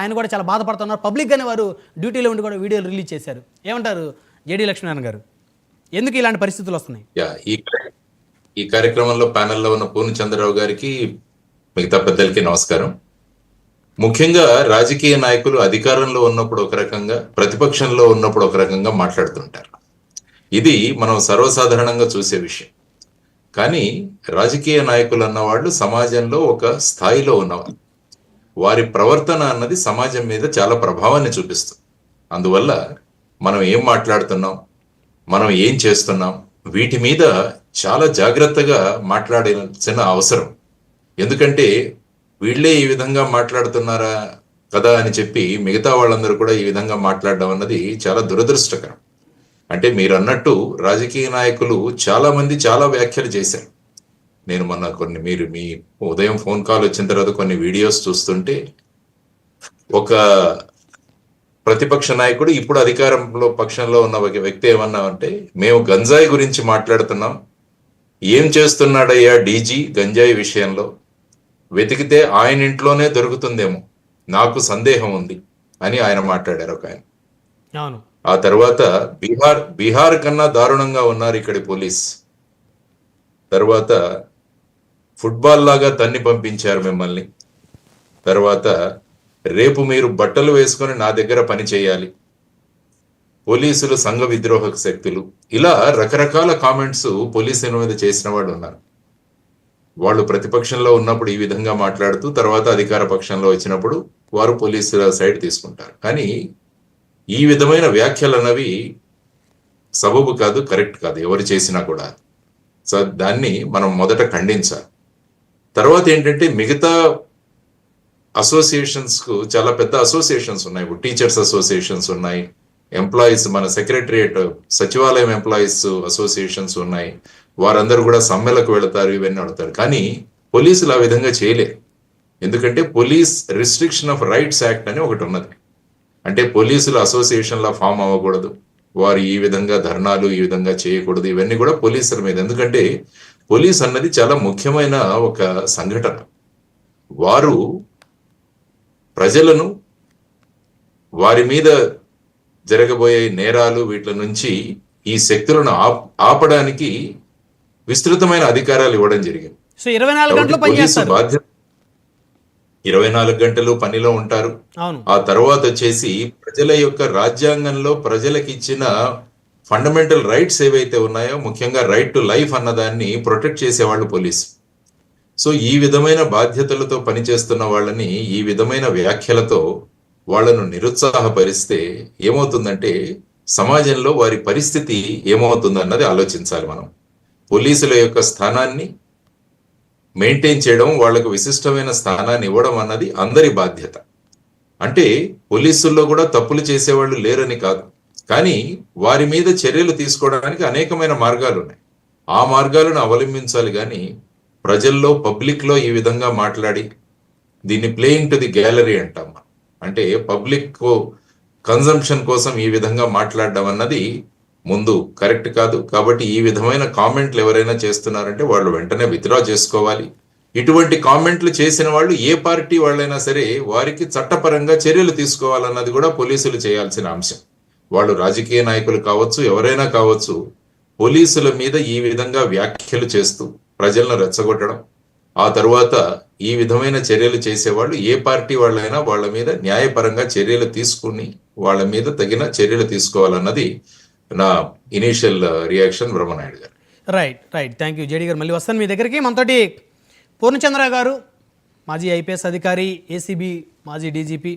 ఆయన కూడా చాలా బాధపడుతున్నారు. పబ్లిక్గానే వారు డ్యూటీలో ఉండి కూడా వీడియోలు రిలీజ్ చేశారు. ఏమంటారు జేడీ లక్ష్మీనారాయణ గారు? ఎందుకు ఇలాంటి పరిస్థితులు వస్తున్నాయి? ఈ కార్యక్రమంలో ప్యానెల్లో ఉన్న పూర్ణచంద్రరావు గారికి, మిగతా పెద్దలకి నమస్కారం. ముఖ్యంగా రాజకీయ నాయకులు అధికారంలో ఉన్నప్పుడు ఒక రకంగా, ప్రతిపక్షంలో ఉన్నప్పుడు ఒక రకంగా మాట్లాడుతుంటారు. ఇది మనం సర్వసాధారణంగా చూసే విషయం. కానీ రాజకీయ నాయకులు అన్నవాళ్ళు సమాజంలో ఒక స్థాయిలో ఉన్నవారు. వారి ప్రవర్తన అన్నది సమాజం మీద చాలా ప్రభావాన్ని చూపిస్తుంది. అందువల్ల మనం ఏం మాట్లాడుతున్నాం, మనం ఏం చేస్తున్నాం, వీటి మీద చాలా జాగ్రత్తగా మాట్లాడాల్సిన అవసరం. ఎందుకంటే వీళ్ళే ఈ విధంగా మాట్లాడుతున్నారా కదా అని చెప్పి మిగతా వాళ్ళందరూ కూడా ఈ విధంగా మాట్లాడడం అన్నది చాలా దురదృష్టకరం. అంటే మీరు అన్నట్టు రాజకీయ నాయకులు చాలా మంది చాలా వ్యాఖ్యలు చేశారు. నేను మొన్న మీరు మీ ఉదయం ఫోన్ కాల్ వచ్చిన తర్వాత కొన్ని వీడియోస్ చూస్తుంటే, ఒక ప్రతిపక్ష నాయకుడు ఇప్పుడు పక్షంలో ఉన్న ఒక వ్యక్తి ఏమన్నా అంటే, మేము గంజాయి గురించి మాట్లాడుతున్నాం, ఏం చేస్తున్నాడయ్యా డీజీ గంజాయి విషయంలో, వెతికితే ఆయన ఇంట్లోనే దొరుకుతుందేమో, నాకు సందేహం ఉంది అని ఆయన మాట్లాడారు ఒక ఆయన. ఆ తర్వాత బీహార్ కన్నా దారుణంగా ఉన్నారు ఇక్కడి పోలీస్. తర్వాత ఫుట్బాల్ లాగా తన్ని పంపించారు మిమ్మల్ని. తర్వాత రేపు మీరు బట్టలు వేసుకొని నా దగ్గర పని చేయాలి, పోలీసులు సంఘ విద్రోహక శక్తులు, ఇలా రకరకాల కామెంట్స్ పోలీసుల మీద చేసిన వాళ్ళు ఉన్నారు. వాళ్ళు ప్రతిపక్షంలో ఉన్నప్పుడు ఈ విధంగా మాట్లాడుతూ, తర్వాత అధికార పక్షంలో వచ్చినప్పుడు వారు పోలీసుల సైడ్ తీసుకుంటారు. కానీ ఈ విధమైన వ్యాఖ్యలు అన్నవి సబబు కాదు, కరెక్ట్ కాదు, ఎవరు చేసినా కూడా. సో దాన్ని మనం మొదట ఖండించాలి. తర్వాత ఏంటంటే, మిగతా అసోసియేషన్స్ కు చాలా పెద్ద అసోసియేషన్స్ ఉన్నాయి. టీచర్స్ అసోసియేషన్స్ ఉన్నాయి, ఎంప్లాయీస్, మన సెక్రటరియట్ సచివాలయం ఎంప్లాయీస్ అసోసియేషన్స్ ఉన్నాయి. వారందరూ కూడా సమ్మెలకు వెళతారు, ఇవన్నీ అడుగుతారు. కానీ పోలీసులు ఆ విధంగా చేయలేరు. ఎందుకంటే police restriction of rights act అని ఒకటి ఉన్నది. అంటే పోలీసులు అసోసియేషన్లా ఫామ్ అవ్వకూడదు, వారు ఈ విధంగా ధర్నాలు ఈ విధంగా చేయకూడదు, ఇవన్నీ కూడా పోలీసుల మీద. ఎందుకంటే పోలీస్ అన్నది చాలా ముఖ్యమైన ఒక సంఘటన. వారు ప్రజలను వారి మీద జరగబోయే నేరాలు వీటి నుంచి ఈ శక్తులను ఆపడానికి విస్తృతమైన అధికారాలు ఇవ్వడం జరిగింది. సో 24 గంటలు పనిలో ఉంటారు. ఆ తర్వాత వచ్చేసి ప్రజల యొక్క రాజ్యాంగంలో ప్రజలకు ఇచ్చిన ఫండమెంటల్ రైట్స్ ఏవైతే ఉన్నాయో, ముఖ్యంగా రైట్ టు లైఫ్ అన్నదాన్ని ప్రొటెక్ట్ చేసేవాళ్ళు పోలీసు. సో ఈ విధమైన బాధ్యతలతో పనిచేస్తున్న వాళ్ళని ఈ విధమైన వ్యాఖ్యలతో వాళ్ళను నిరుత్సాహపరిస్తే ఏమవుతుందంటే, సమాజంలో వారి పరిస్థితి ఏమవుతుందన్నది ఆలోచించాలి మనం. పోలీసుల యొక్క స్థానాన్ని మెయింటైన్ చేయడం, వాళ్లకు విశిష్టమైన స్థానాన్ని ఇవ్వడం అన్నది అందరి బాధ్యత. అంటే పోలీసుల్లో కూడా తప్పులు చేసేవాళ్ళు లేరని కాదు, కానీ వారి మీద చర్యలు తీసుకోవడానికి అనేకమైన మార్గాలు ఉన్నాయి. ఆ మార్గాలను అవలంబించాలి. కానీ ప్రజల్లో, పబ్లిక్ లో ఈ విధంగా మాట్లాడి, దీన్ని ప్లేయింగ్ టు ది గ్యాలరీ అంటాం. అంటే పబ్లిక్ కన్జంప్షన్ కోసం ఈ విధంగా మాట్లాడడం అన్నది ముందు కరెక్ట్ కాదు. కాబట్టి ఈ విధమైన కామెంట్లు ఎవరైనా చేస్తున్నారంటే వాళ్ళు వెంటనే విత్డ్రా చేసుకోవాలి. ఇటువంటి కామెంట్లు చేసిన వాళ్ళు ఏ పార్టీ వాళ్ళైనా సరే వారికి చట్టపరంగా చర్యలు తీసుకోవాలన్నది కూడా పోలీసులు చేయాల్సిన అంశం. వాళ్ళు రాజకీయ నాయకులు కావచ్చు, ఎవరైనా కావచ్చు, పోలీసుల మీద ఈ విధంగా వ్యాఖ్యలు చేస్తూ ప్రజలను రెచ్చగొట్టడం, ఆ తరువాత ఈ విధమైన చర్యలు చేసేవాళ్ళు ఏ పార్టీ వాళ్ళైనా వాళ్ళ మీద న్యాయపరంగా చర్యలు తీసుకుని వాళ్ళ మీద తగిన చర్యలు తీసుకోవాలన్నది నా ఇనీషియల్ రియాక్షన్. బ్రహ్మనాయుడు గారు. రైట్. థ్యాంక్ యూ జేడీ గారు. మళ్ళీ వస్తాను మీ దగ్గరికి. మనతోటి పూర్ణచంద్ర గారు, మాజీ ఐపీఎస్ అధికారి, ఏసీబీ మాజీ డీజీపీ.